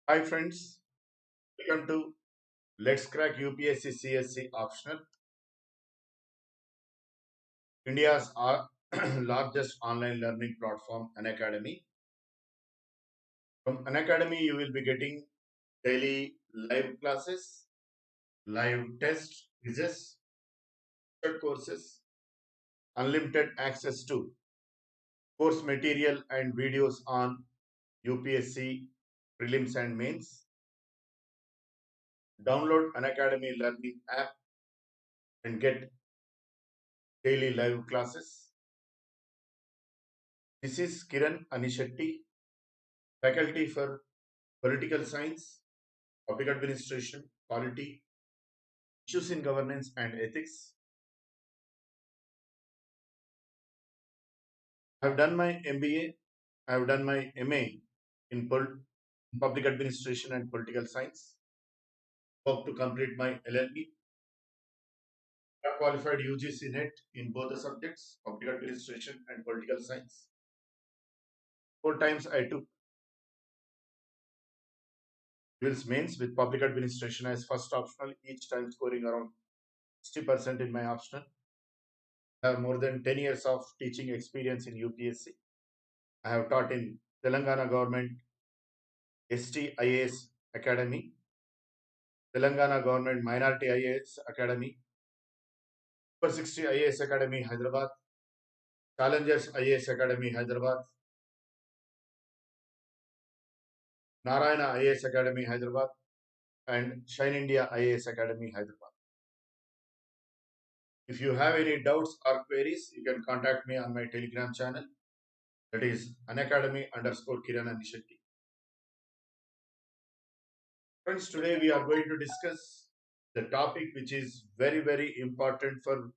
Hi friends, welcome to Let's Crack UPSC CSE Optional, India's largest online learning platform, Unacademy. From Unacademy, you will be getting daily live classes, live tests, quizzes, short courses, unlimited access to course material and videos on UPSC prelims and mains. Download Unacademy Learning app and get daily live classes. This is Kiran Anishetti, faculty for Political Science, Public Administration, Polity, Issues in Governance and Ethics. I have done my MBA, I have done my MA in Public Administration and Political Science. Hope to complete my LLB. I qualified UGC NET in both the subjects, Public Administration and Political Science. 4 times I took Wills Mains with Public Administration as first optional, each time scoring around 60% in my optional. I have more than 10 years of teaching experience in UPSC. I have taught in Telangana Government ST IAS Academy, Telangana Government Minority IAS Academy, Super 60 IAS Academy Hyderabad, Challengers IAS Academy Hyderabad, Narayana IAS Academy Hyderabad, and Shine India IAS Academy Hyderabad. If you have any doubts or queries, you can contact me on my Telegram channel. That is Unacademy_Kiran Anishetti. Friends, today we are going to discuss the topic which is very, very important for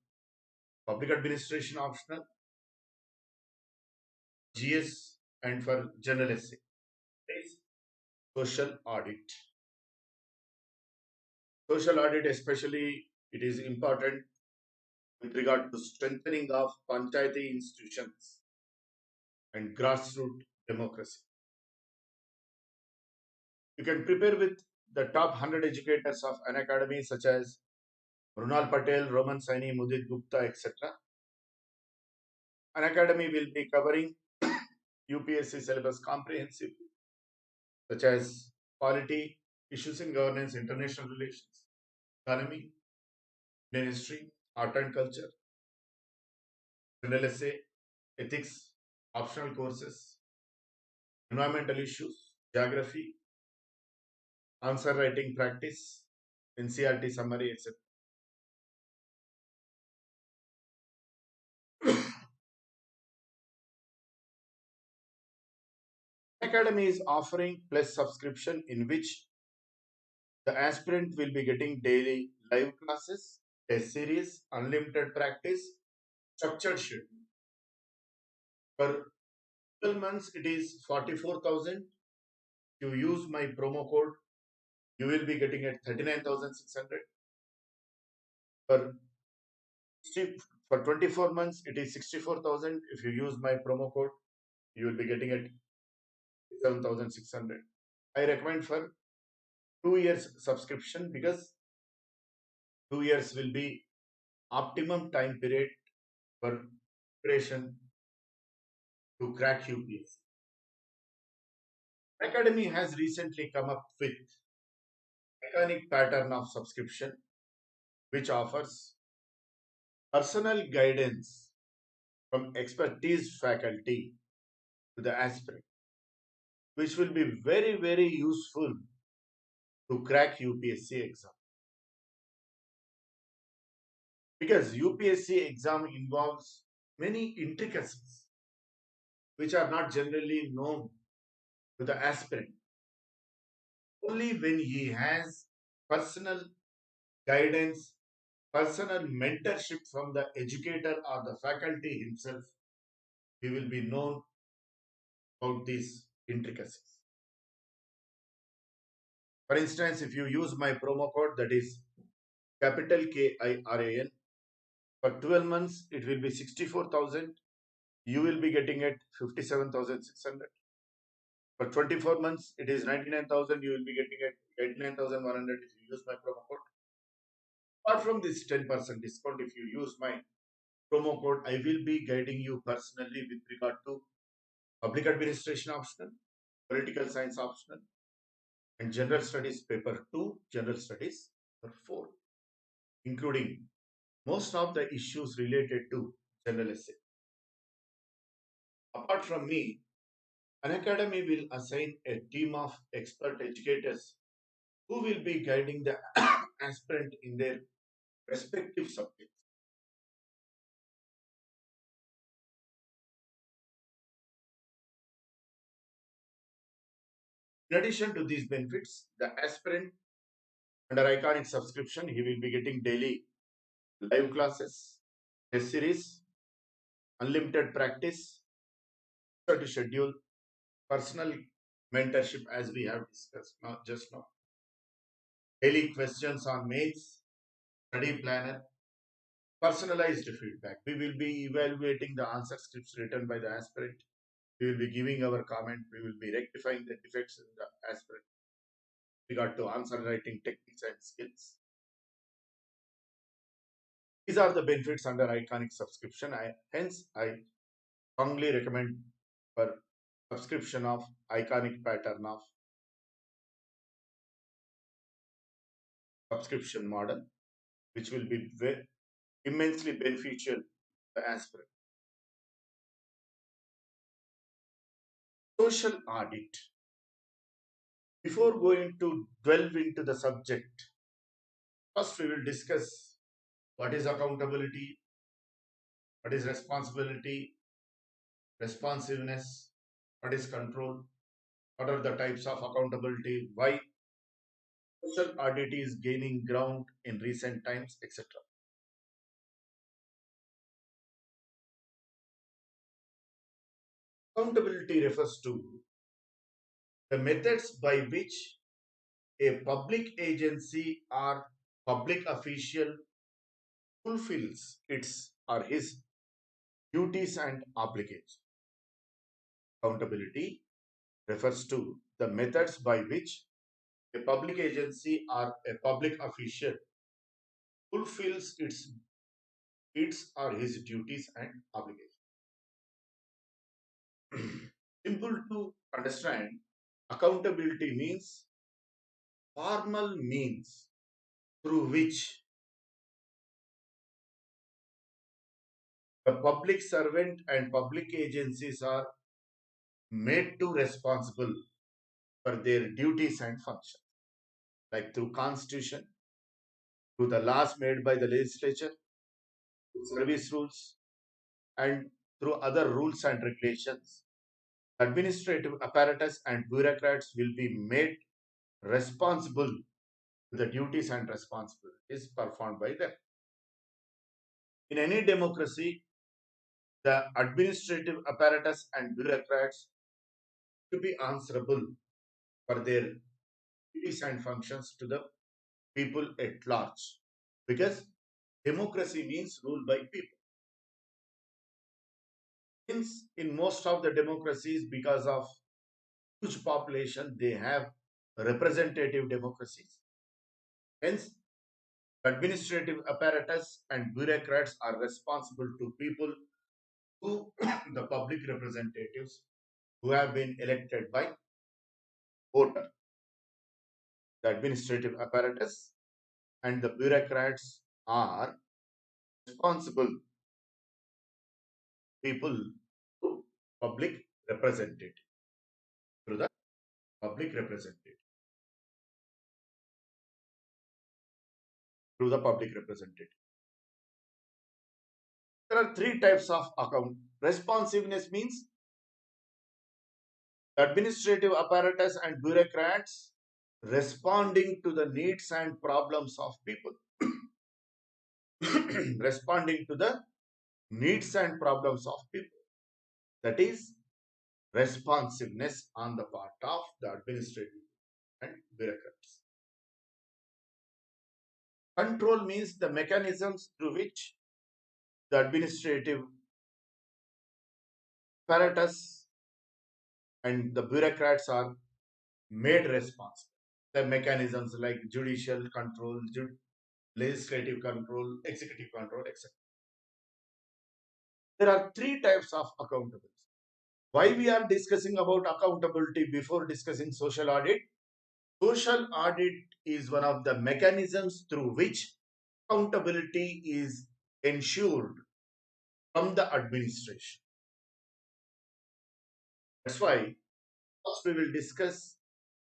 public administration optional, GS, and for general essay. Is social audit. Social audit, especially, it is important with regard to strengthening of panchayati institutions and grassroots democracy. You can prepare with the top 100 educators of an academy such as Runal Patel, Roman Saini, Mudit Gupta, etc. An academy will be covering UPSC syllabus comprehensively, such as polity, issues in governance, international relations, economy, Indian history, art and culture, general essay, ethics, optional courses, environmental issues, geography, answer writing practice, NCRT summary, etc. Academy is offering plus subscription in which the aspirant will be getting daily live classes, test series, unlimited practice, structured schedule. For 12 months, it is 44,000. If you use my promo code, you will be getting at 39,600. For for 24 months, it is 64,000. If you use my promo code, you will be getting at 7,600. I recommend for 2 years subscription because 2 years will be optimum time period for preparation to crack UPSC. Academy has recently come up with iconic pattern of subscription which offers personal guidance from expertise faculty to the aspirant, which will be very, very useful to crack UPSC exam. Because UPSC exam involves many intricacies which are not generally known to the aspirant. Only when he has personal guidance, personal mentorship from the educator or the faculty himself, he will be known about these intricacies. For instance, if you use my promo code, that is capital KIRAN, for 12 months, it will be 64,000. You will be getting it 57,600. For 24 months, it is 99,000. You will be getting at 89,100 if you use my promo code. Apart from this 10% discount, if you use my promo code, I will be guiding you personally with regard to public administration optional, political science optional, and general studies paper 2, general studies paper 4, including most of the issues related to general essay. Apart from me, Unacademy will assign a team of expert educators who will be guiding the aspirant in their respective subjects. In addition to these benefits, the aspirant under Iconic subscription, he will be getting daily live classes, test series, unlimited practice, to schedule, personal mentorship as we have discussed not just now, daily questions on mails, study planner, personalized feedback. We will be evaluating the answer scripts written by the aspirant. We will be giving our comment. We will be rectifying the defects in the aspirant with regard to answer writing techniques and skills. These are the benefits under Iconic subscription. I strongly recommend for subscription of Iconic pattern of subscription model, which will be immensely beneficial to the aspirant. Social audit. Before going to delve into the subject, first we will discuss what is accountability, what is responsibility, responsiveness, what is control, what are the types of accountability, why social audit is gaining ground in recent times, etc. Accountability refers to the methods by which a public agency or public official fulfills its or his duties and obligations. Accountability refers to the methods by which a public agency or a public official fulfills its or his duties and obligations. Simple to understand, accountability means formal means through which the public servant and public agencies are made to responsible for their duties and functions, like through constitution, through the laws made by the legislature, through service rules, and through other rules and regulations. Administrative apparatus and bureaucrats will be made responsible to the duties and responsibilities performed by them. In any democracy, the administrative apparatus and bureaucrats to be answerable for their duties and functions to the people at large, because democracy means rule by people. Since in most of the democracies, because of huge population, they have representative democracies. Hence, administrative apparatus and bureaucrats are responsible to people who the public representatives who have been elected by voter. The administrative apparatus and the bureaucrats are responsible people to public representative through the public representative through the public representative. There are three types of account. Responsiveness means the administrative apparatus and bureaucrats responding to the needs and problems of people. Responding to the needs and problems of people. That is responsiveness on the part of the administrative and bureaucrats. Control means the mechanisms through which the administrative apparatus and the bureaucrats are made responsible. The mechanisms like judicial control, legislative control, executive control, etc. There are three types of accountability. Why we are discussing about accountability before discussing social audit? Social audit is one of the mechanisms through which accountability is ensured from the administration. That's why first we will discuss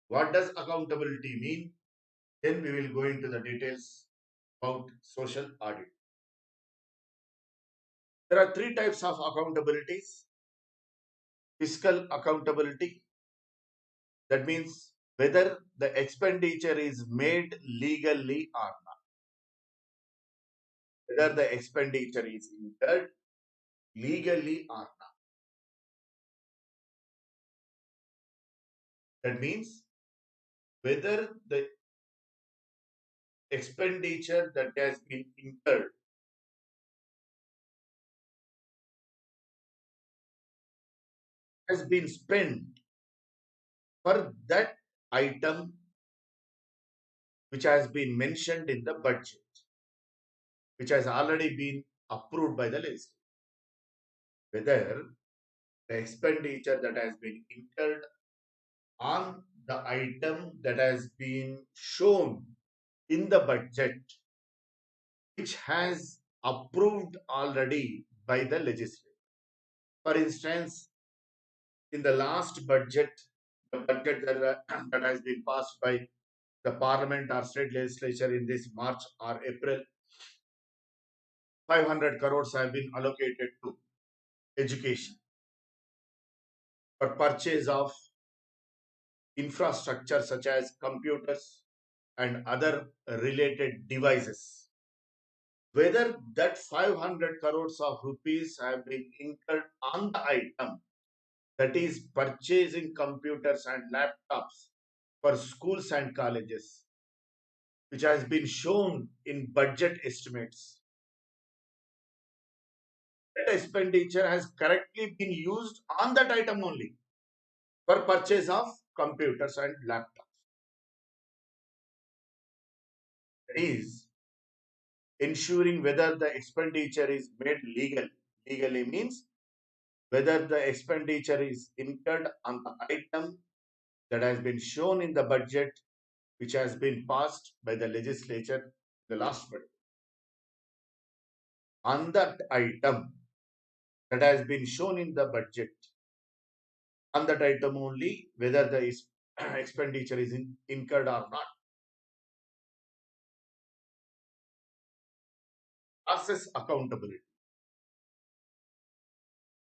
what does accountability mean. Then we will go into the details about social audit. There are three types of accountabilities. Fiscal accountability, that means whether the expenditure is made legally or not. Whether the expenditure is incurred legally or not. That means whether the expenditure that has been incurred has been spent for that item which has been mentioned in the budget, which has already been approved by the legislature. Whether the expenditure that has been incurred on the item that has been shown in the budget, which has approved already by the legislature. For instance, in the last budget, the budget that has been passed by the parliament or state legislature in this March or April, 500 crores have been allocated to education for purchase of infrastructure such as computers and other related devices. Whether that 500 crores of rupees have been incurred on the item, that is purchasing computers and laptops for schools and colleges, which has been shown in budget estimates. That expenditure has correctly been used on that item only for purchase of computers and laptops. That is ensuring whether the expenditure is made legal. Legally means whether the expenditure is incurred on the item that has been shown in the budget which has been passed by the legislature the last budget. On that item that has been shown in the budget, on that item only, whether the expenditure is incurred or not. Process accountability.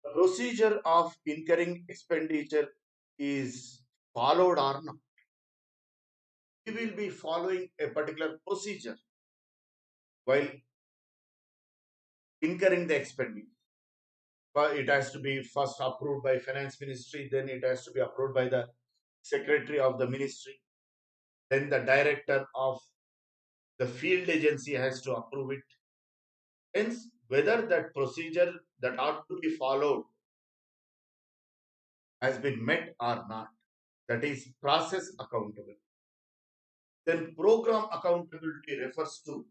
The procedure of incurring expenditure is followed or not. We will be following a particular procedure while incurring the expenditure. But it has to be first approved by finance ministry, then it has to be approved by the secretary of the ministry, then the director of the field agency has to approve it. Hence, whether that procedure that ought to be followed has been met or not, that is process accountability. Then program accountability refers to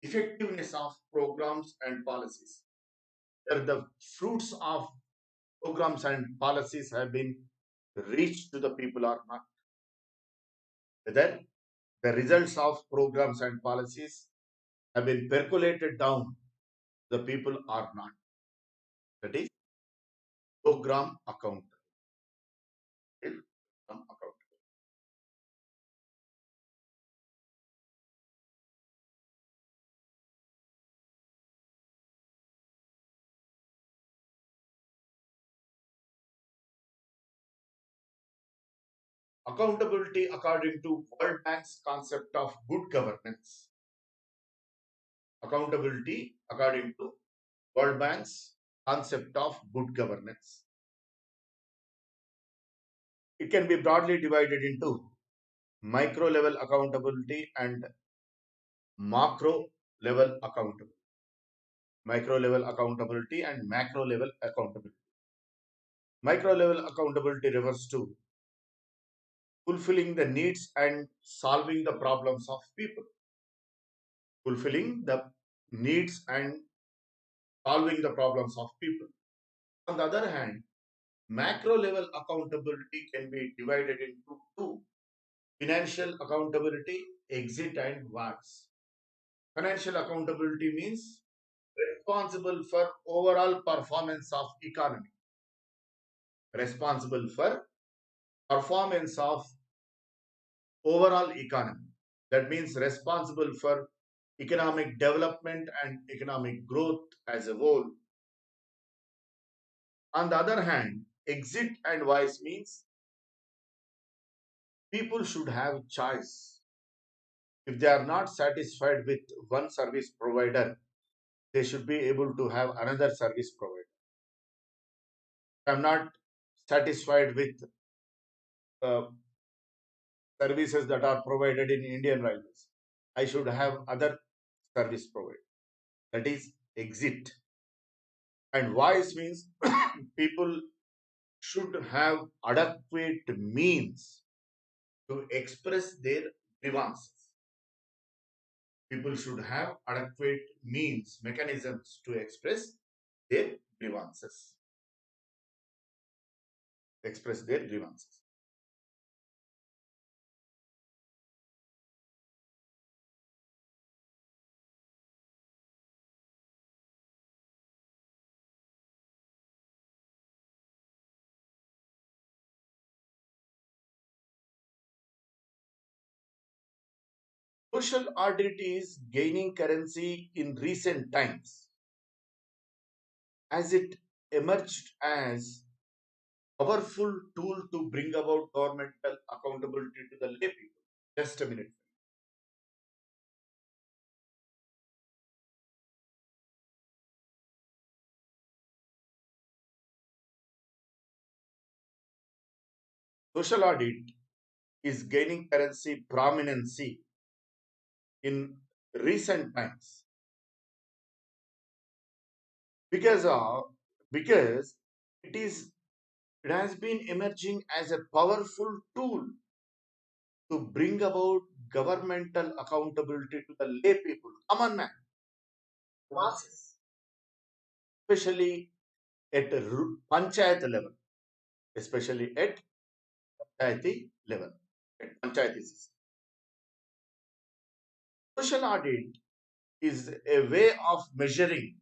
effectiveness of programs and policies, whether the fruits of programs and policies have been reached to the people or not, whether the results of programs and policies have been percolated down the people or not. That is program accountability. Program accountability. Accountability according to World Bank's concept of good governance. Accountability according to World Bank's concept of good governance. It can be broadly divided into micro level accountability and macro level accountability. Micro level accountability and macro level accountability. Micro level accountability refers to fulfilling the needs and solving the problems of people. Fulfilling the needs and solving the problems of people. On the other hand, macro level accountability can be divided into two: financial accountability, exit, and VARs. Financial accountability means responsible for overall performance of economy, responsible for performance of overall economy. That means responsible for economic development and economic growth as a whole. On the other hand, exit and vice means people should have choice. If they are not satisfied with one service provider, they should be able to have another service provider. If I'm not satisfied with uh, services that are provided in Indian Railways, I should have other service provider. That is exit. And voice means people should have adequate means to express their grievances. People should have adequate means, mechanisms to express their grievances. Express their grievances. Social audit is gaining currency in recent times as it emerged as powerful tool to bring about governmental accountability to the lay people. Just a minute. Social audit is gaining currency prominency in recent times because of because it is it has been emerging as a powerful tool to bring about governmental accountability to the lay people, common man, masses, especially at panchayat level, especially at panchayati level, at panchayati system. Social audit is a way of measuring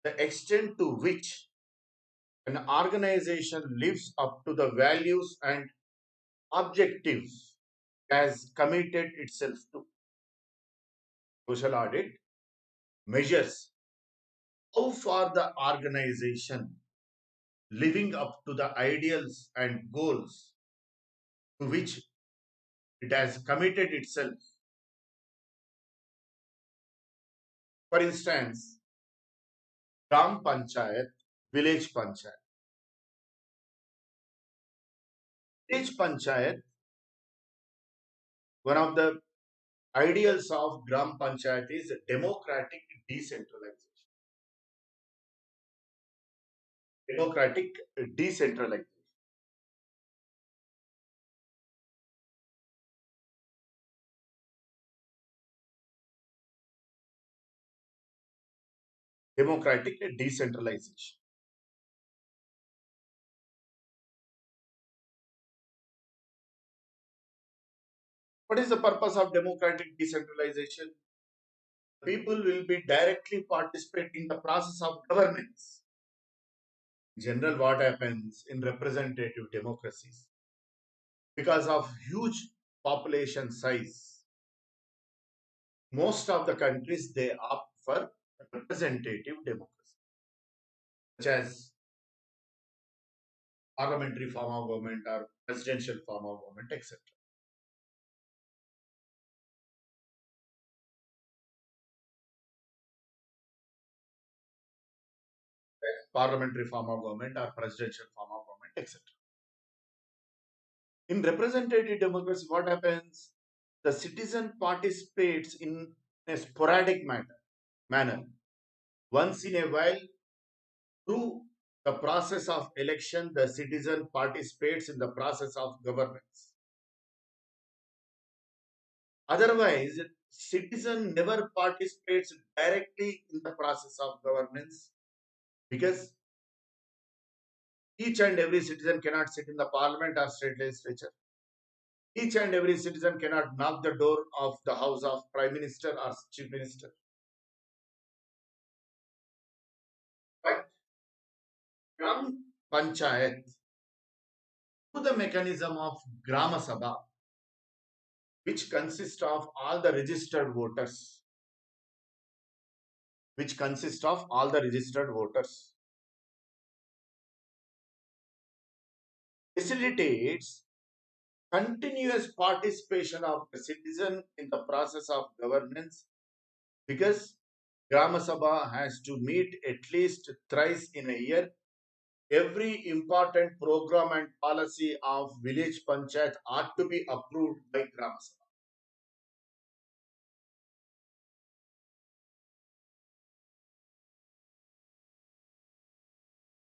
the extent to which an organization lives up to the values and objectives has committed itself to. Social audit measures how far the organization living up to the ideals and goals to which it has committed itself. For instance, Gram Panchayat, Village Panchayat. Village Panchayat, one of the ideals of Gram Panchayat is democratic decentralization. Democratic decentralization. Democratic decentralization. What is the purpose of democratic decentralization? People will be directly participate in the process of governance. In general, what happens in representative democracies? Because of huge population size, most of the countries they opt for representative democracy, such as parliamentary form of government or presidential form of government, etc. Parliamentary form of government or presidential form of government, etc. In representative democracy, what happens? The citizen participates in a sporadic manner, once in a while, through the process of election, the citizen participates in the process of governance. Otherwise, citizen never participates directly in the process of governance because each and every citizen cannot sit in the parliament or state legislature. Each and every citizen cannot knock the door of the house of prime minister or chief minister. But from panchayat to the mechanism of Grama Sabha, which consists of all the registered voters, facilitates continuous participation of the citizen in the process of governance because Grama Sabha has to meet at least thrice in a year. Every important program and policy of village panchayat are to be approved by Grama Sabha.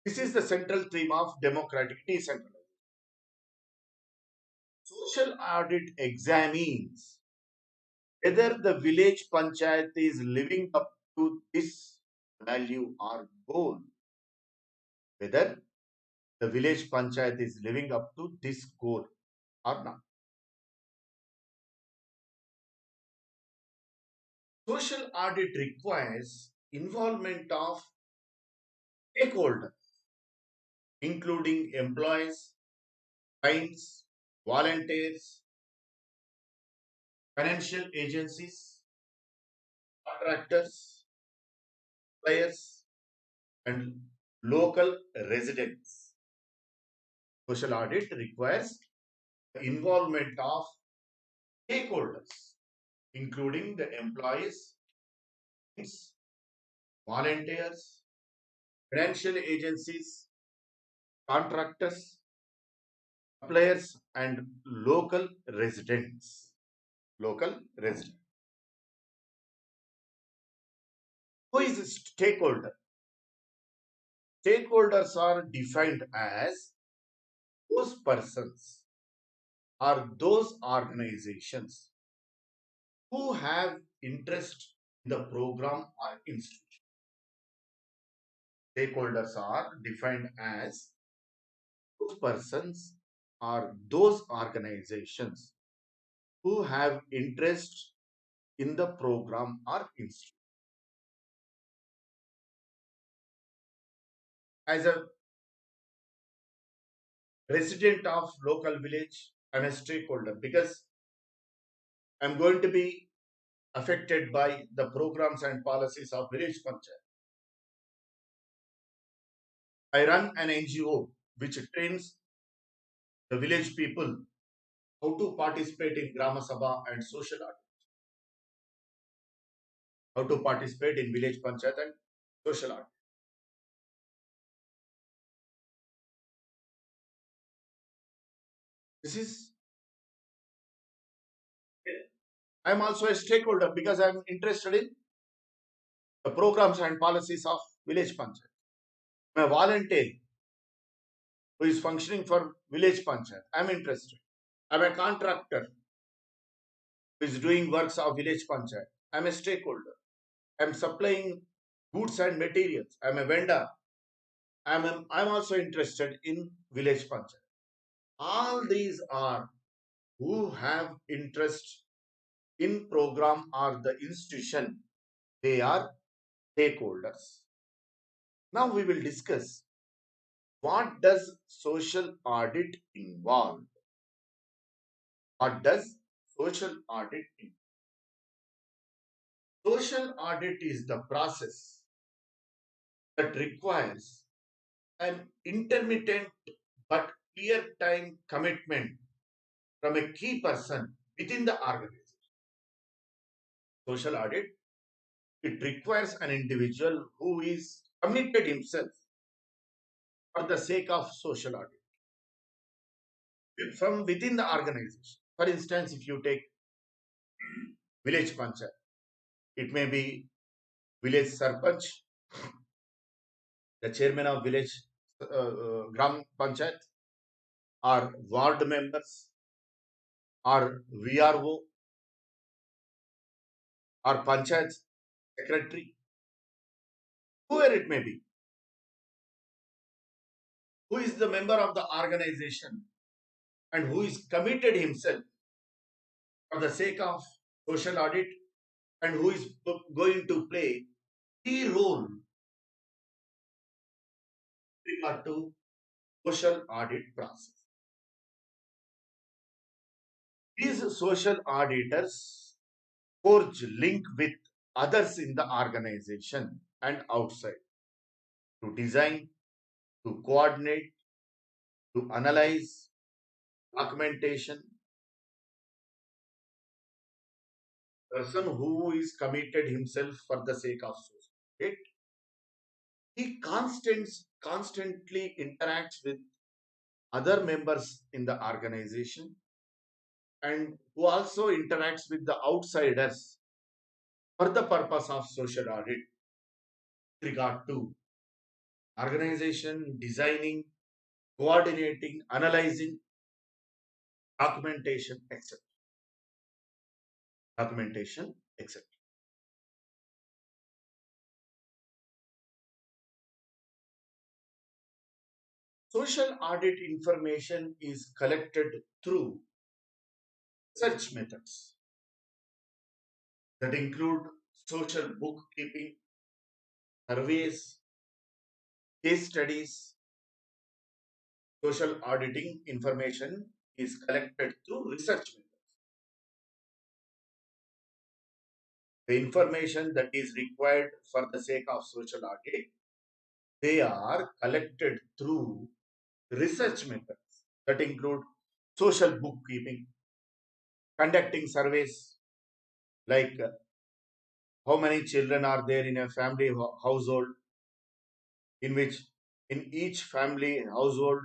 This is the central theme of democratic decentralization. Social audit examines whether the village panchayat is living up to this value or goal. Whether the village panchayat is living up to this goal or not. Social audit requires involvement of stakeholders, including employees, clients, volunteers, financial agencies, contractors, players, and local residents. Social audit requires the involvement of stakeholders, including the employees, volunteers, financial agencies, contractors, suppliers, and local residents. Local resident. Who is a stakeholder? Stakeholders are defined as those persons or those organizations who have interest in the program or institution. Stakeholders are defined as those persons or those organizations who have interest in the program or institution. As a resident of local village, I'm a stakeholder because I'm going to be affected by the programs and policies of village panchayat. I run an NGO which trains the village people how to participate in Grama Sabha and social audit, how to participate in village panchayat and social audit. This is, I'm also a stakeholder because I'm interested in the programs and policies of village panchayat. I'm a volunteer who is functioning for village panchayat. I'm interested. I'm a contractor who is doing works of village panchayat. I'm a stakeholder. I'm supplying goods and materials. I'm a vendor. I'm also interested in village panchayat. All these are who have interest in program or the institution. They are stakeholders. Now we will discuss what does social audit involve. What does social audit involve? Social audit is the process that requires an intermittent but clear time commitment from a key person within the organization. Social audit, it requires an individual who is committed himself for the sake of social audit from within the organization. For instance, if you take village panchayat, it may be village sarpanch, the chairman of village gram panchayat, or ward members, or VRO, or panchayat secretary, whoever it may be, who is the member of the organization and who is committed himself for the sake of social audit and who is going to play key role with regard to social audit process. These social auditors forge link with others in the organization and outside to design, to coordinate, to analyze documentation. Person who is committed himself for the sake of social, he constantly interacts with other members in the organization and who also interacts with the outsiders for the purpose of social audit with regard to organization, designing, coordinating, analyzing, documentation, etc. Documentation, etc. Social audit information is collected through search methods that include social bookkeeping, surveys, case studies. Social auditing information is collected through research methods. The information that is required for the sake of social audit, they are collected through research methods that include social bookkeeping, conducting surveys like how many children are there in a family household, in which in each family household,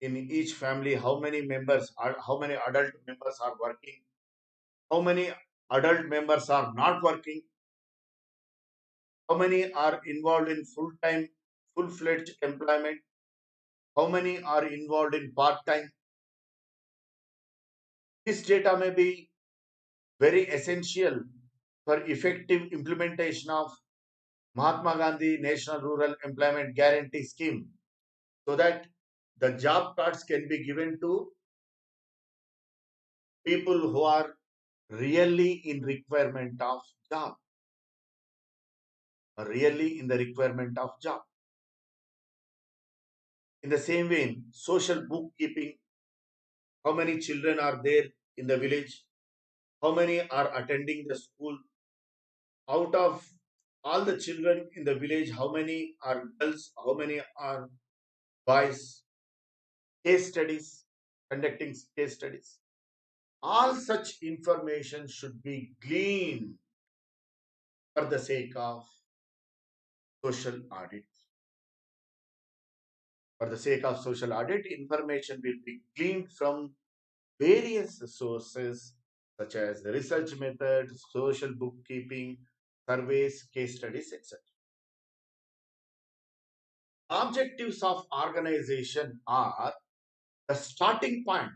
in each family, how many members are, how many adult members are working, how many adult members are not working, how many are involved in full-time, full-fledged employment, how many are involved in part-time. This data may be very essential for effective implementation of Mahatma Gandhi National Rural Employment Guarantee Scheme so that the job cards can be given to people who are really in requirement of job, really in the requirement of job. In the same way, social bookkeeping, how many children are there in the village, how many are attending the school, out of all the children in the village, how many are girls, how many are boys, case studies, conducting case studies. All such information should be gleaned for the sake of social audit. For the sake of social audit, information will be gleaned from various sources such as the research methods, social bookkeeping, surveys, case studies, etc. Objectives of organization are the starting point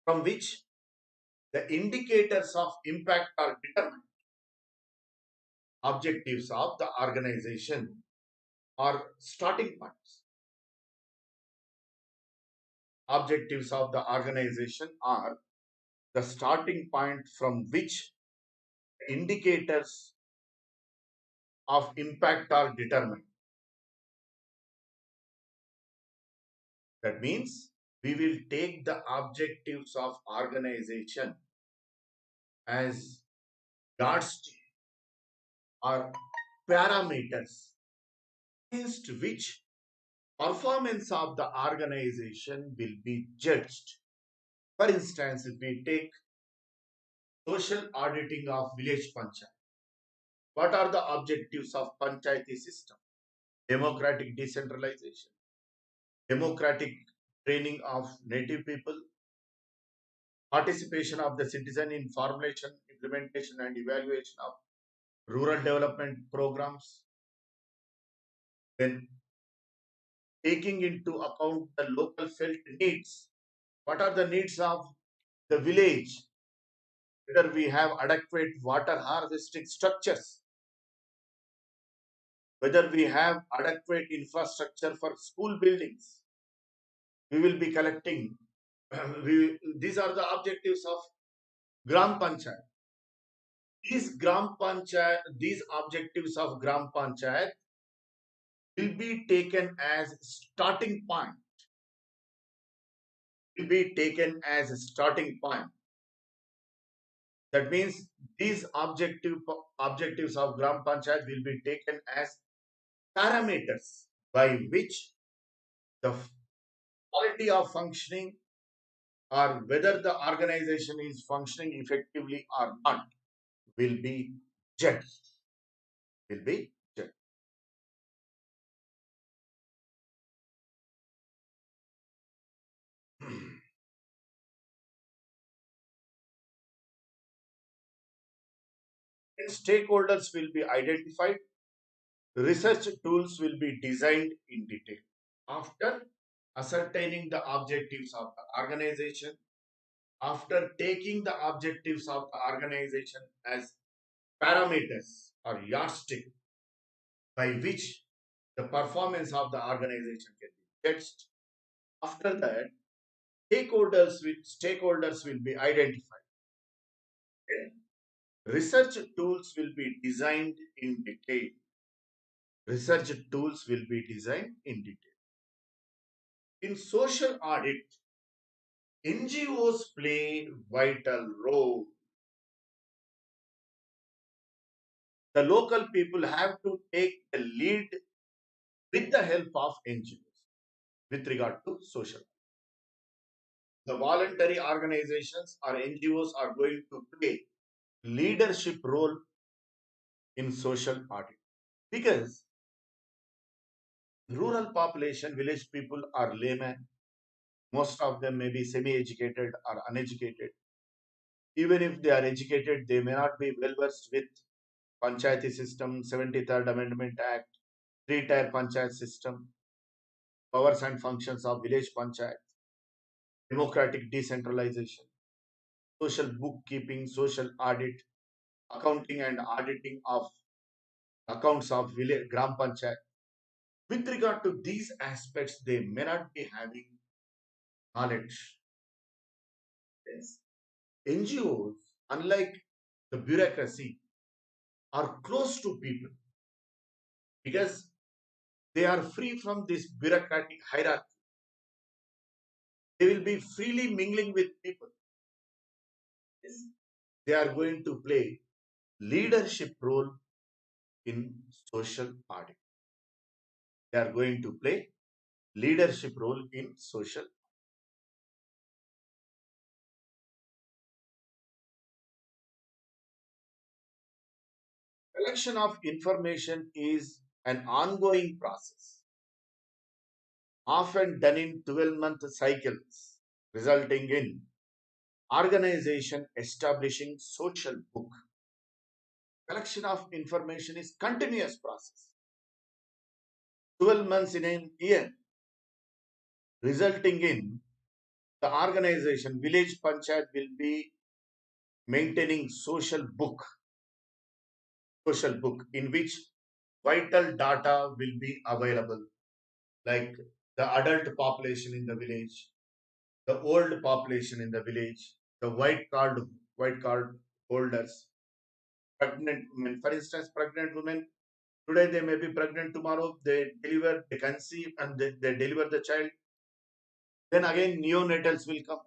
from which the indicators of impact are determined. Objectives of the organization are starting points. Objectives of the organization are the starting point from which the indicators of impact are determined. That means we will take the objectives of organization as yardstick or parameters against which performance of the organization will be judged. For instance, if we take social auditing of village panchayat, what are the objectives of panchayati system? Democratic decentralization, democratic training of native people, participation of the citizen in formulation, implementation and evaluation of rural development programs, then taking into account the local felt needs. What are the needs of the village? Whether we have adequate water harvesting structures, whether we have adequate infrastructure for school buildings. We will be collecting. These are the objectives of Gram Panchayat. These objectives of Gram Panchayat will be taken as starting point. Will be taken as a starting point. That means these objectives of Gram Panchayat will be taken as parameters by which the quality of functioning or whether the organization is functioning effectively or not will be judged. Will be judged. And stakeholders will be identified. Research tools will be designed in detail. After ascertaining the objectives of the organization, after taking the objectives of the organization as parameters or yardstick by which the performance of the organization can be judged, after that, stakeholders will be identified. Okay? Research tools will be designed in detail. Research tools will be designed in detail. In social audit, NGOs play vital role. The local people have to take the lead with the help of NGOs with regard to social. The voluntary organizations or NGOs are going to play leadership role in social audit because rural population, village people are laymen. Most of them may be semi-educated or uneducated. Even if they are educated, they may not be well versed with Panchayati system, 73rd Amendment Act, three-tier Panchayat system, powers and functions of village Panchayat, democratic decentralization, social bookkeeping, social audit, accounting and auditing of accounts of village Gram Panchayat. With regard to these aspects, they may not be having knowledge. Yes. NGOs, unlike the bureaucracy, are close to people because they are free from this bureaucratic hierarchy. They will be freely mingling with people. Yes. They are going to play leadership role in social audit. They are going to play leadership role in social. Collection of information is an ongoing process, often done in 12-month cycles, resulting in organization establishing social book. Collection of information is continuous process. 12 months in a year, resulting in the organization, village panchayat will be maintaining social book in which vital data will be available, like the adult population in the village, the old population in the village, the white card holders, pregnant women. For instance, pregnant women today they may be pregnant, tomorrow they deliver, they conceive, and they deliver the child. Then again neonatals will come.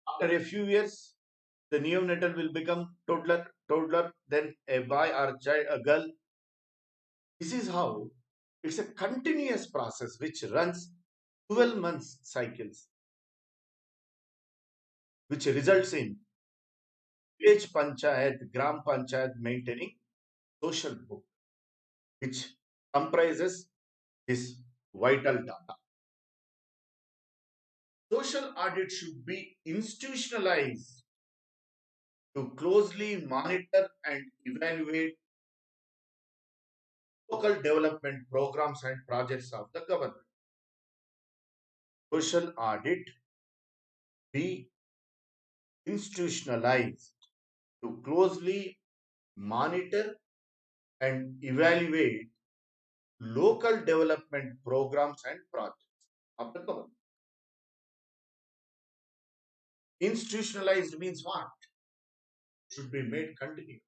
After a few years, the neonatal will become toddler, then a boy or child, a girl. This is how it's a continuous process which runs 12 months cycles, which results in village panchayat, gram panchayat maintaining social book, which comprises this vital data. Social audit should be institutionalized to closely monitor and evaluate local development programs and projects of the government. Social audit be institutionalized to closely monitor and evaluate local development programs and projects of the government. Institutionalized means what? Should be made continuous.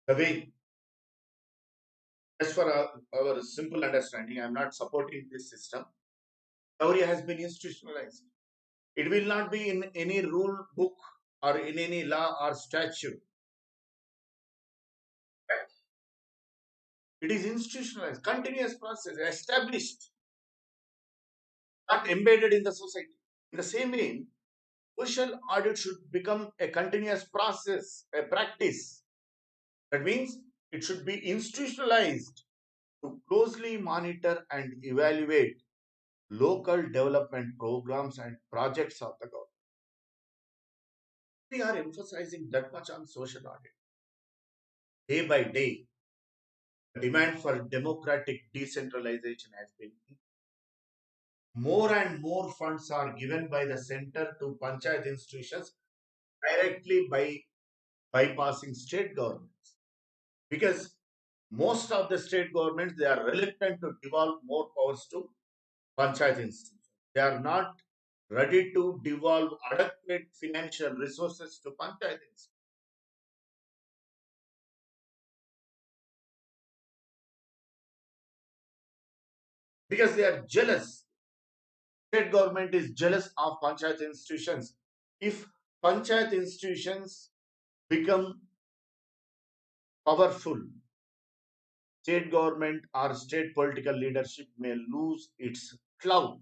The way, as for our simple understanding, I am not supporting this system. Dowry has been institutionalized. It will not be in any rule book or in any law or statute. It is institutionalized, continuous process, established, not embedded in the society. In the same way, social audit should become a continuous process, a practice. That means it should be institutionalized to closely monitor and evaluate local development programs and projects of the government. We are emphasizing that much on social audit. Day by day, the demand for democratic decentralization has been more and more funds are given by the center to panchayat institutions directly by bypassing state governments, because most of the state governments, they are reluctant to devolve more powers to panchayat institutions. They are not ready to devolve adequate financial resources to panchayat institutions because they are jealous. State government is jealous of panchayat institutions. If panchayat institutions become powerful, state government or state political leadership may lose its clout.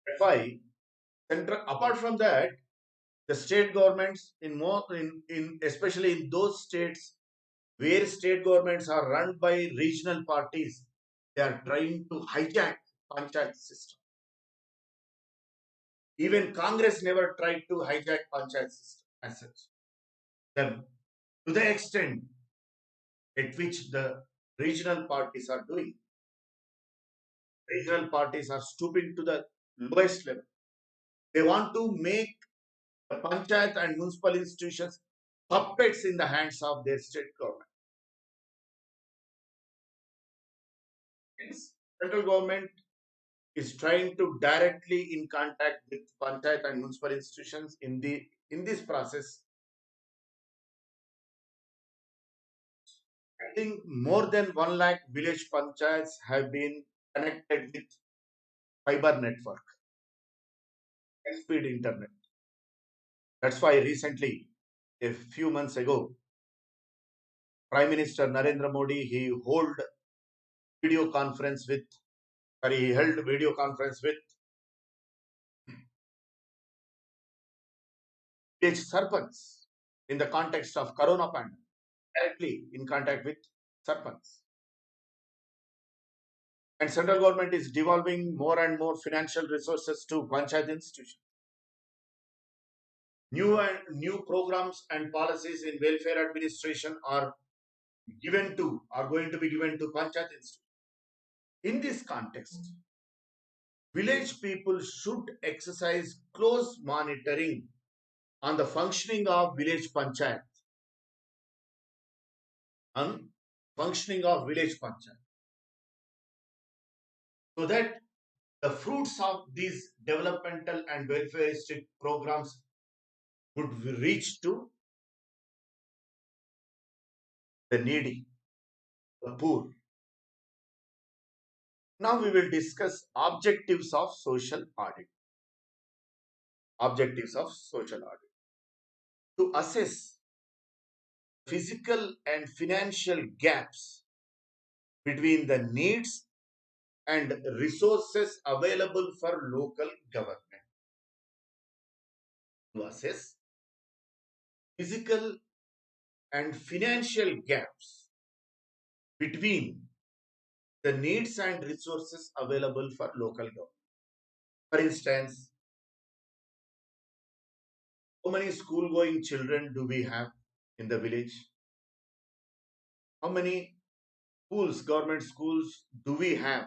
That's why, apart from that, the state governments in especially in those states where state governments are run by regional parties, they are trying to hijack panchayat system. Even Congress never tried to hijack panchayat system as such. Then, to the extent at which the regional parties are doing, regional parties are stooping to the lowest level. They want to make the panchayat and municipal institutions puppets in the hands of their state government. Hence, central government is trying to directly in contact with panchayat and municipal institutions in this process. I think more than 1 lakh village panchayats have been connected with fiber network and speed internet. That's why recently, a few months ago, Prime Minister Narendra Modi, video conference with he held video conference with village sarpants in the context of corona pandemic, directly in contact with sarpants. And central government is devolving more and more financial resources to panchayat institutions. New programs and policies in welfare administration are going to be given to panchayat institutions. In this context, village people should exercise close monitoring on the functioning of village panchayat, on functioning of village panchayat, so that the fruits of these developmental and welfareistic programs would reach to the needy, the poor. Now we will discuss objectives of social audit. Objectives of social audit. To assess physical and financial gaps between the needs and resources available for local government. To assess physical and financial gaps between the needs and resources available for local government. For instance, How many school going children do we have in the village? How many schools, government schools, do we have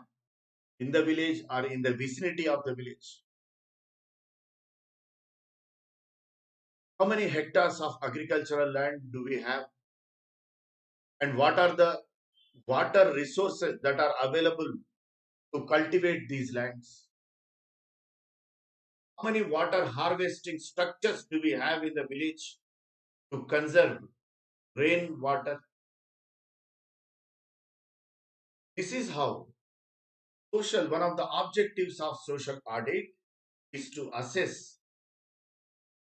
in the village or in the vicinity of the village? How many hectares of agricultural land do we have? And what are the water resources that are available to cultivate these lands? How many water harvesting structures do we have in the village to conserve rainwater? This is how one of the objectives of social audit is to assess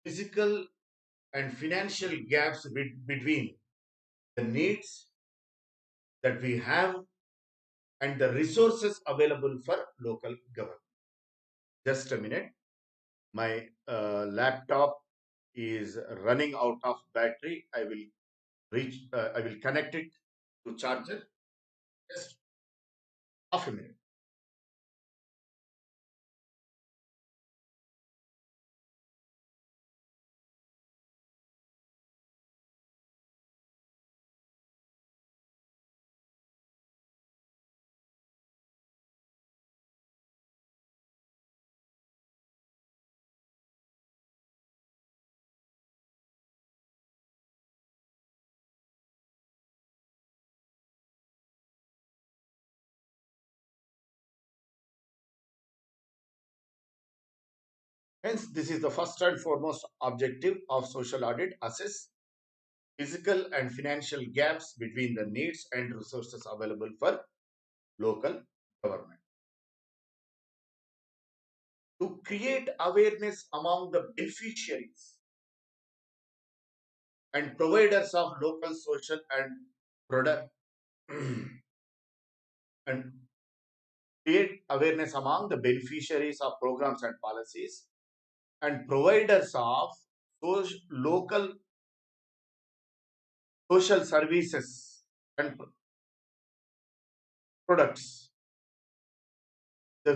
physical and financial gaps between the needs that we have and the resources available for local government. Just a minute. My laptop is running out of battery. I will connect it to charger. Just half a minute. Hence, this is the first and foremost objective of social audit: assess physical and financial gaps between the needs and resources available for local government. To create awareness among the beneficiaries and providers of local social and product and create awareness among the beneficiaries of programs and policies and providers of those local social services and products. The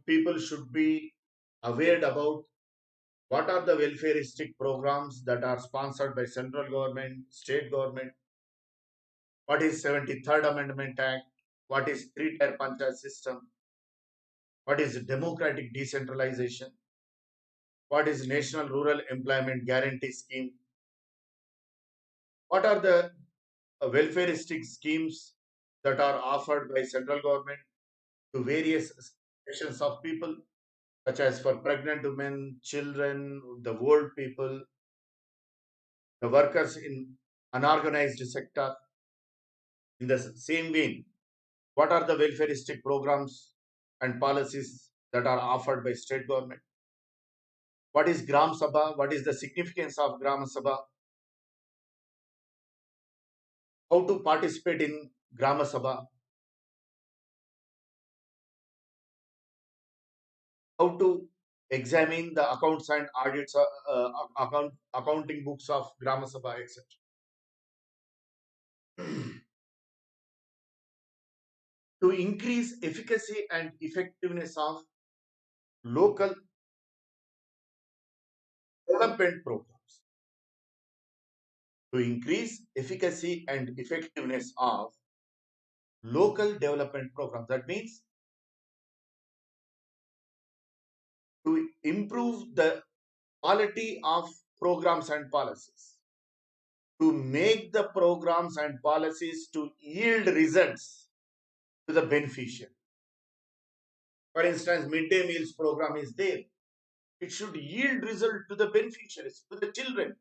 people should be aware about what are the welfareistic programs that are sponsored by central government, state government, what is 73rd Amendment Act, what is three-tier panchayat system, what is democratic decentralization, what is National Rural Employment Guarantee Scheme, what are the welfareistic schemes that are offered by central government to various sections of people, such as for pregnant women, children, the old people, the workers in unorganized sector. In the same vein, what are the welfareistic programs and policies that are offered by state government? What is Gram Sabha? What is the significance of Gram Sabha? How to participate in Gram Sabha? How to examine the accounts and audits, accounting books of Gram Sabha, etc. To increase efficacy and effectiveness of local development programs. To increase efficacy and effectiveness of local development programs. That means to improve the quality of programs and policies, to make the programs and policies to yield results to the beneficiary. For instance, midday meals program is there. It should yield result to the beneficiaries, to the children.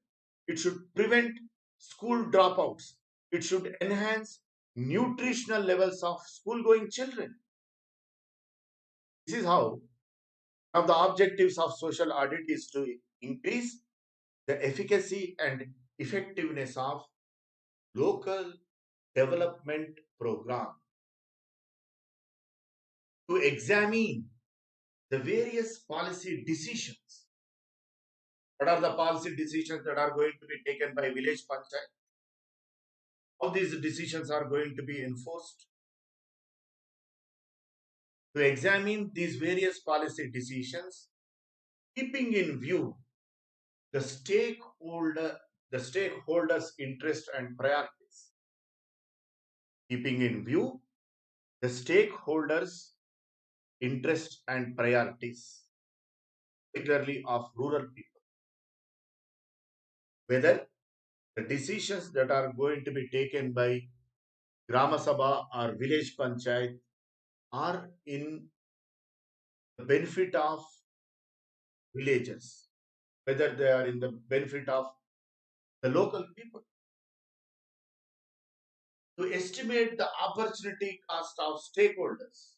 It should prevent school dropouts. It should enhance nutritional levels of school going children. This is how one of the objectives of social audit is to increase the efficacy and effectiveness of local development program, to examine the various policy decisions. What are the policy decisions that are going to be taken by village panchayat? How these decisions are going to be enforced? To examine these various policy decisions, keeping in view the stakeholders' interest and priorities, keeping in view the stakeholders' interest and priorities, particularly of rural people, whether the decisions that are going to be taken by Grama Sabha or village panchayat are in the benefit of villagers, whether they are in the benefit of the local people. To estimate the opportunity cost of stakeholders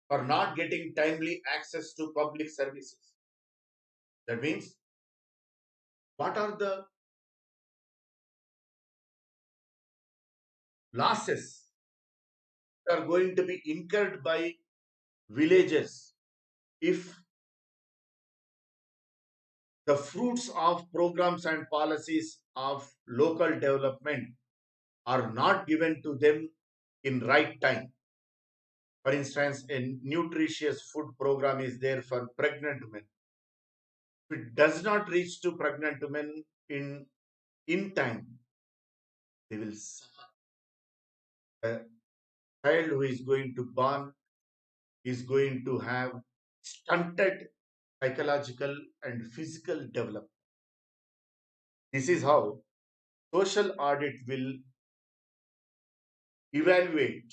for not getting timely access to public services. That means, what are the losses that are going to be incurred by villages if the fruits of programs and policies of local development are not given to them in right time. For instance, a nutritious food program is there for pregnant women. If it does not reach to pregnant women in time, they will suffer. A child who is going to born is going to have stunted psychological and physical development. This is how social audit will evaluate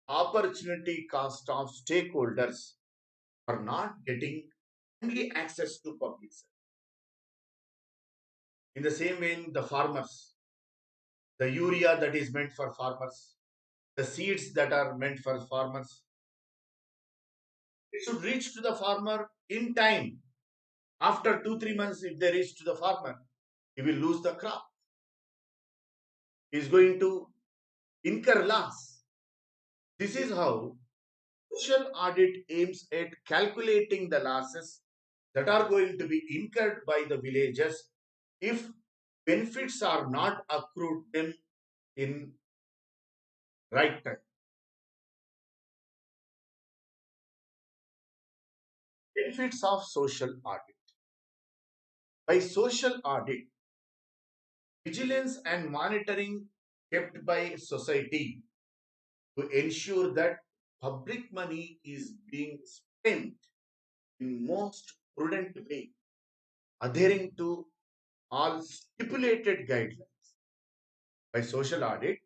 opportunity cost of stakeholders for not getting timely access to public service. In the same way, the farmers, the urea that is meant for farmers, the seeds that are meant for farmers, it should reach to the farmer in time. After 2 3 months, if they reach to the farmer, he will lose the crop. He is going to incur loss. This is how social audit aims at calculating the losses that are going to be incurred by the villagers if benefits are not accrued them in right time. Benefits of social audit. By social audit, vigilance and monitoring kept by society to ensure that public money is being spent in most prudent way, adhering to all stipulated guidelines. By social audit,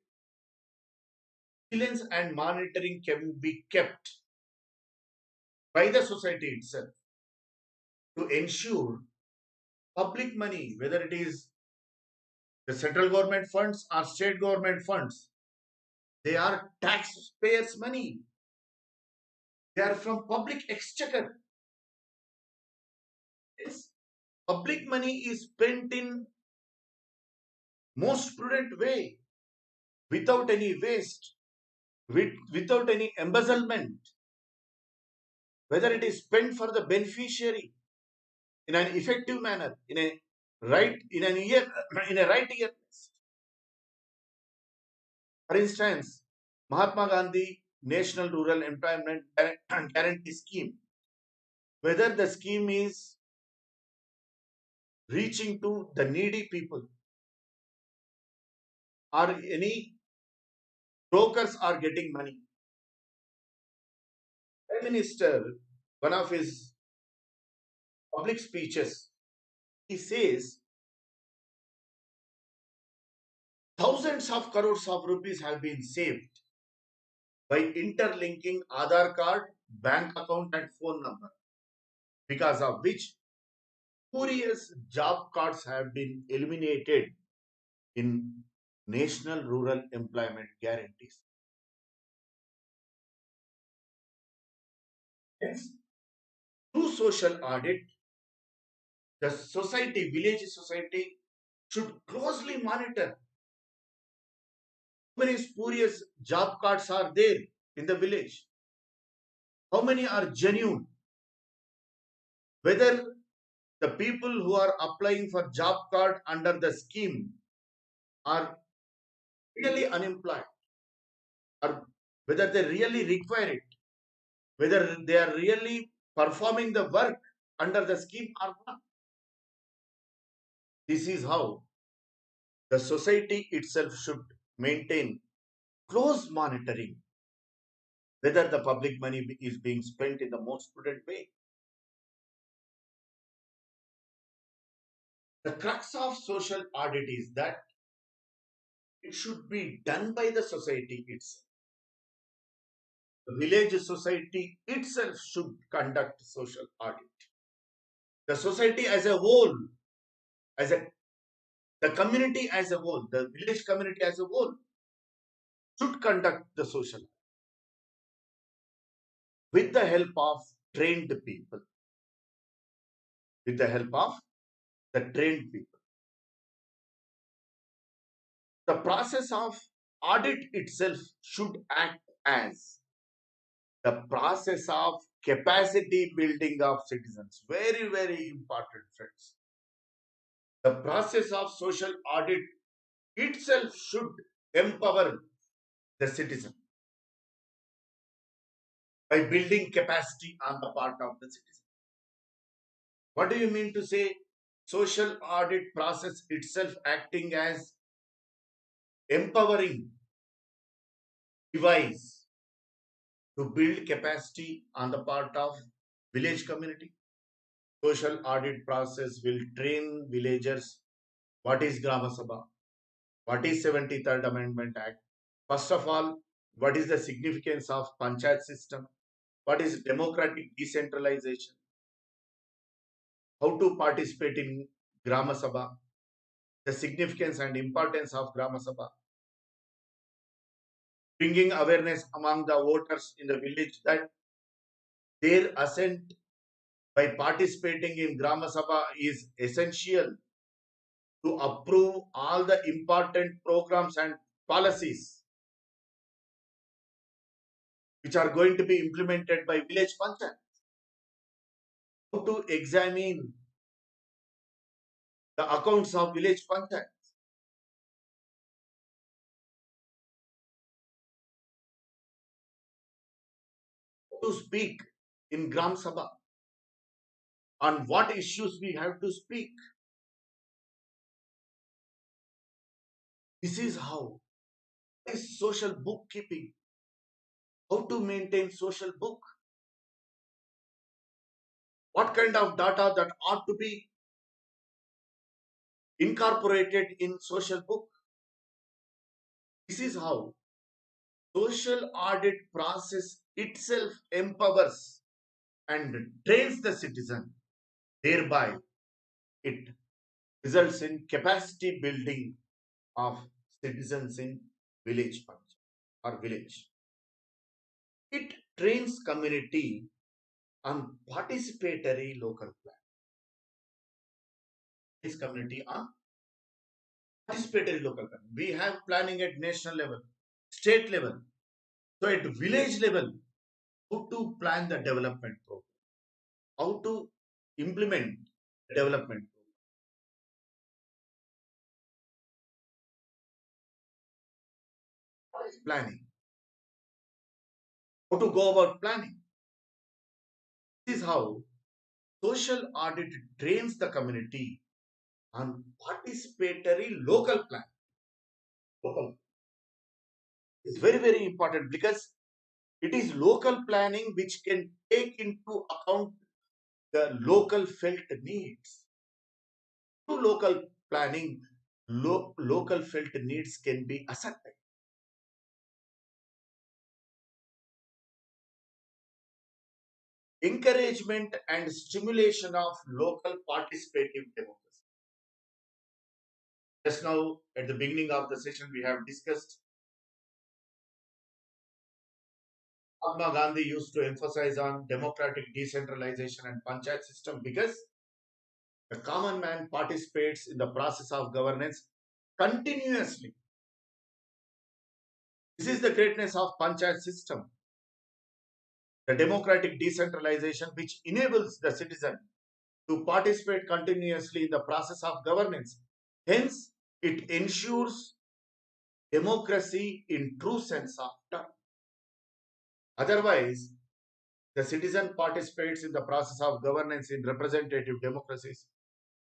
vigilance and monitoring can be kept by the society itself to ensure public money, whether it is the central government funds or state government funds, they are taxpayers' money. They are from public exchequer. Yes, public money is spent in most prudent way, without any waste, without any embezzlement, whether it is spent for the beneficiary in an effective manner, in a right year. For instance, Mahatma Gandhi National Rural Employment Guarantee Scheme, whether the scheme is reaching to the needy people or any brokers are getting money. Prime Minister, one of his public speeches, he says thousands of crores of rupees have been saved by interlinking Aadhaar card, bank account and phone number, because of which spurious job cards have been eliminated in National Rural Employment Guarantees. Hence, through social audit, the society, village society, should closely monitor how many spurious job cards are there in the village, how many are genuine, whether the people who are applying for job card under the scheme are really unemployed, or whether they really require it, whether they are really performing the work under the scheme or not. This is how the society itself should maintain close monitoring whether the public money is being spent in the most prudent way. The crux of social audit is that it should be done by the society itself. The village society itself should conduct social audit. The society as a whole, as a the community as a whole, the village community as a whole should conduct the social audit with the help of trained people, with the help of the trained people. The process of audit itself should act as the process of capacity building of citizens. Very, very important, friends. The process of social audit itself should empower the citizen by building capacity on the part of the citizen. What do you mean to say social audit process itself acting as empowering device to build capacity on the part of village community? Social audit process will train villagers what is Grama Sabha, what is 73rd Amendment Act. First of all, what is the significance of panchayat system? What is democratic decentralization? How to participate in Grama Sabha? The significance and importance of Grama Sabha. Bringing awareness among the voters in the village that their assent by participating in Grama Sabha is essential to approve all the important programs and policies which are going to be implemented by village panchayat. How to examine the accounts of village panchayat. How to speak in Gram Sabha. On what issues we have to speak. This is how. What is social bookkeeping? How to maintain social book? What kind of data that ought to be incorporated in social book? This is how social audit process itself empowers and trains the citizen. Thereby, it results in capacity building of citizens in village or village. It trains community on participatory local plan. This community on participatory local plan. We have planning at national level, state level. So at village level, how to plan the development program, how to implement the development program. What is planning? How to go about planning? This is how social audit trains the community on participatory local plan. Local. It's very, very important because it is local planning which can take into account the local felt needs. Through local planning, local felt needs can be accepted. Encouragement and stimulation of local participative democracy. Just now, at the beginning of the session, we have discussed Mahatma Gandhi used to emphasize on democratic decentralization and panchayat system because the common man participates in the process of governance continuously. This is the greatness of panchayat system, the democratic decentralization which enables the citizen to participate continuously in the process of governance. Hence, it ensures democracy in true sense of term. Otherwise, the citizen participates in the process of governance in representative democracies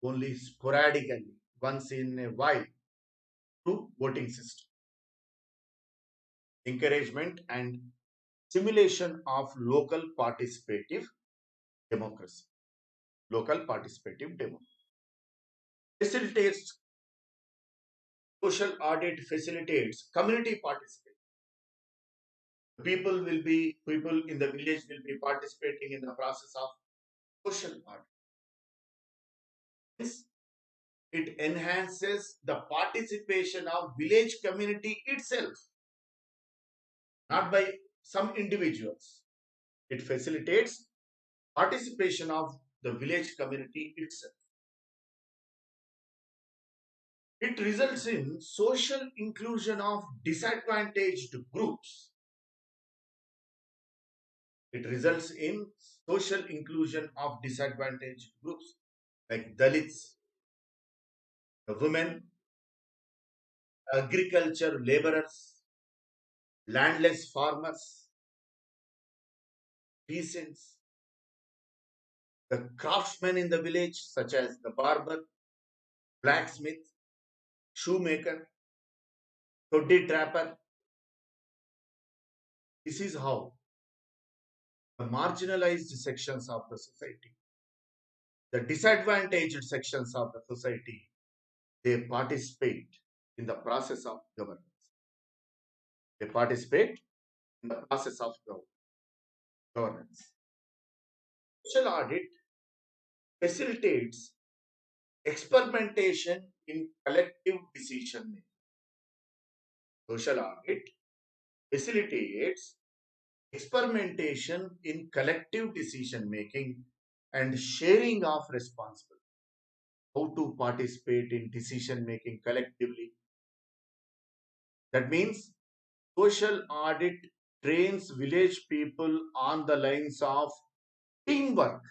only sporadically. once in a while through voting system, encouragement and simulation of local participative democracy. Local participative democracy facilitates social audit facilitates community participation. People in the village will be participating in the process of social audit. This it enhances the participation of village community itself, not by some individuals. It facilitates participation of the village community itself. It results in social inclusion of disadvantaged groups. It results in social inclusion of disadvantaged groups like Dalits, the women, agriculture laborers, landless farmers, peasants, the craftsmen in the village, such as the barber, blacksmith, shoemaker, toddy trapper. This is how the marginalized sections of the society, the disadvantaged sections of the society, they participate in the process of governance. They participate in the process of governance. Social audit facilitates experimentation in collective decision making. Social audit facilitates experimentation in collective decision making and sharing of responsibility. How to participate in decision making collectively. That means social audit trains village people on the lines of teamwork.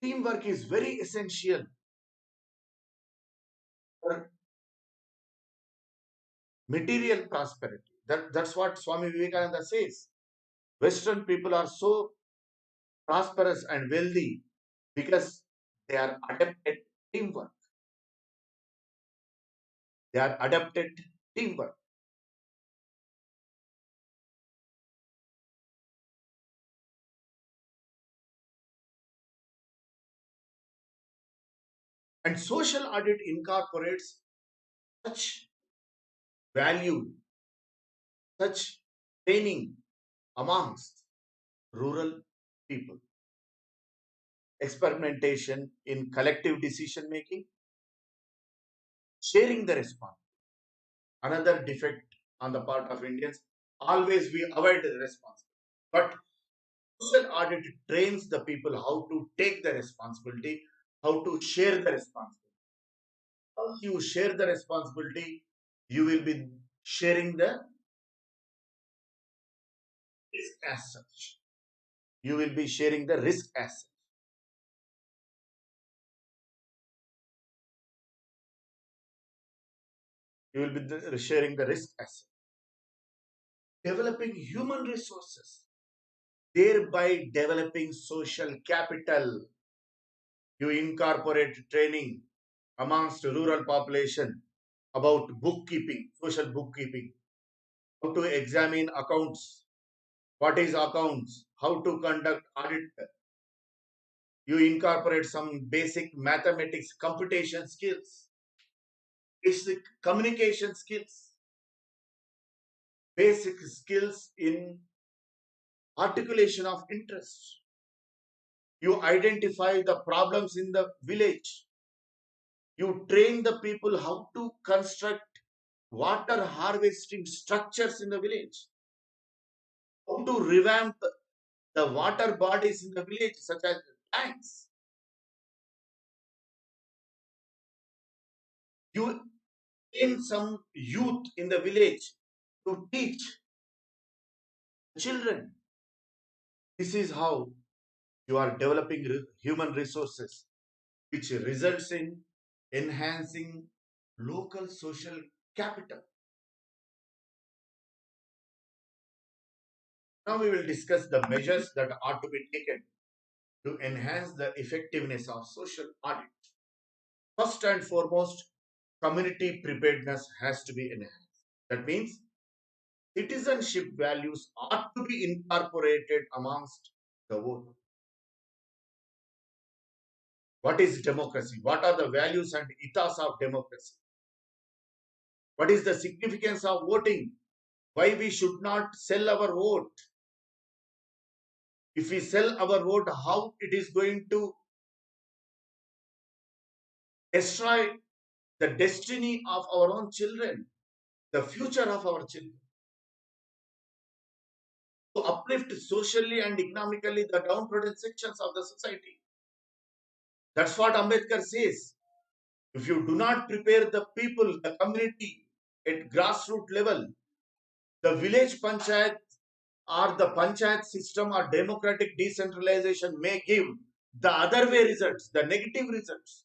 Teamwork is very essential for material prosperity. That's what Swami Vivekananda says. Western people are so prosperous and wealthy because they are adapted teamwork. They are adapted teamwork. And social audit incorporates such value, such training amongst rural people. Experimentation in collective decision making, sharing the response. Another defect on the part of Indians, always we avoid the response. But social audit trains the people how to take the responsibility, how to share the responsibility. Once you share the responsibility, you will be sharing the risk as such. You will be sharing the risk as such. You will be sharing the risk as such. Developing human resources, thereby developing social capital. You incorporate training amongst rural population about bookkeeping, social bookkeeping, how to examine accounts, what is accounts, how to conduct audit. You incorporate some basic mathematics, computation skills, basic communication skills, basic skills in articulation of interest. You identify the problems in the village. You train the people how to construct water harvesting structures in the village, how to revamp the water bodies in the village, such as tanks. You train some youth in the village to teach children. This is how you are developing human resources, which results in enhancing local social capital. Now we will discuss the measures that are to be taken to enhance the effectiveness of social audit. First and foremost, community preparedness has to be enhanced. That means citizenship values are to be incorporated amongst the vote. What is democracy? What are the values and ethos of democracy? What is the significance of voting? Why we should not sell our vote? If we sell our vote, how it is going to destroy the destiny of our own children, the future of our children, to uplift socially and economically the downtrodden sections of the society. That's what Ambedkar says. If you do not prepare the people, the community at grassroots level, the village panchayat or the panchayat system or democratic decentralization may give the other way results, the negative results.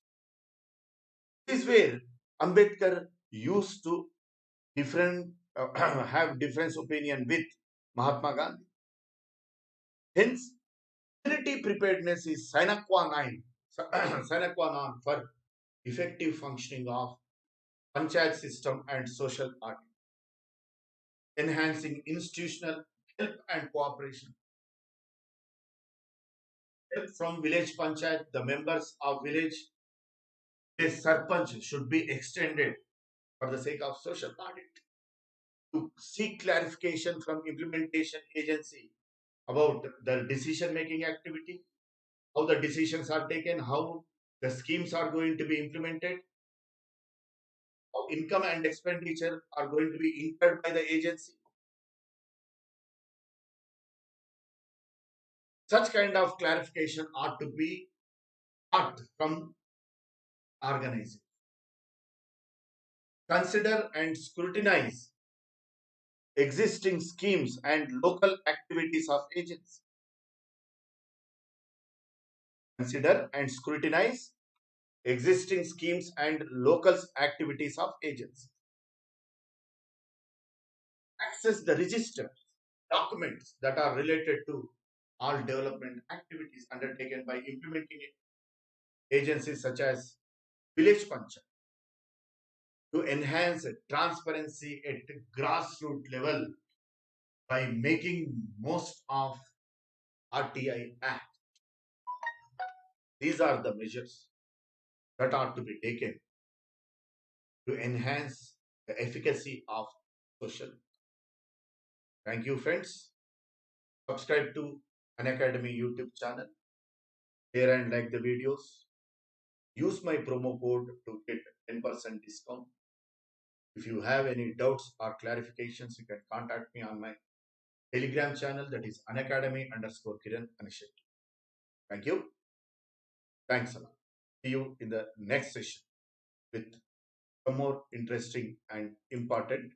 This is where Ambedkar used to different have different opinion with Mahatma Gandhi. Hence, community preparedness is sine qua non, sine qua non for effective functioning of panchayat system and social audit, enhancing institutional help and cooperation. Help from village panchayat, the members of village, a sarpanch should be extended for the sake of social audit to seek clarification from implementation agency about the decision making activity, how the decisions are taken, how the schemes are going to be implemented, how income and expenditure are going to be incurred by the agency. Such kind of clarification ought to be taught from organizing. Consider and scrutinize existing schemes and local activities of agents. Consider and scrutinize existing schemes and local activities of agents. Access the register documents that are related to all development activities undertaken by implementing agencies such as village panchayat to enhance transparency at grassroots level by making most of RTI Act. These are the measures that are to be taken to enhance the efficacy of social. Thank you, friends. Subscribe to Unacademy YouTube channel. Share and like the videos. Use my promo code to get 10% discount. If you have any doubts or clarifications, you can contact me on my Telegram channel, that is Unacademy _ Kiran Anishetti. Thank you. Thanks a lot. See you in the next session with some more interesting and important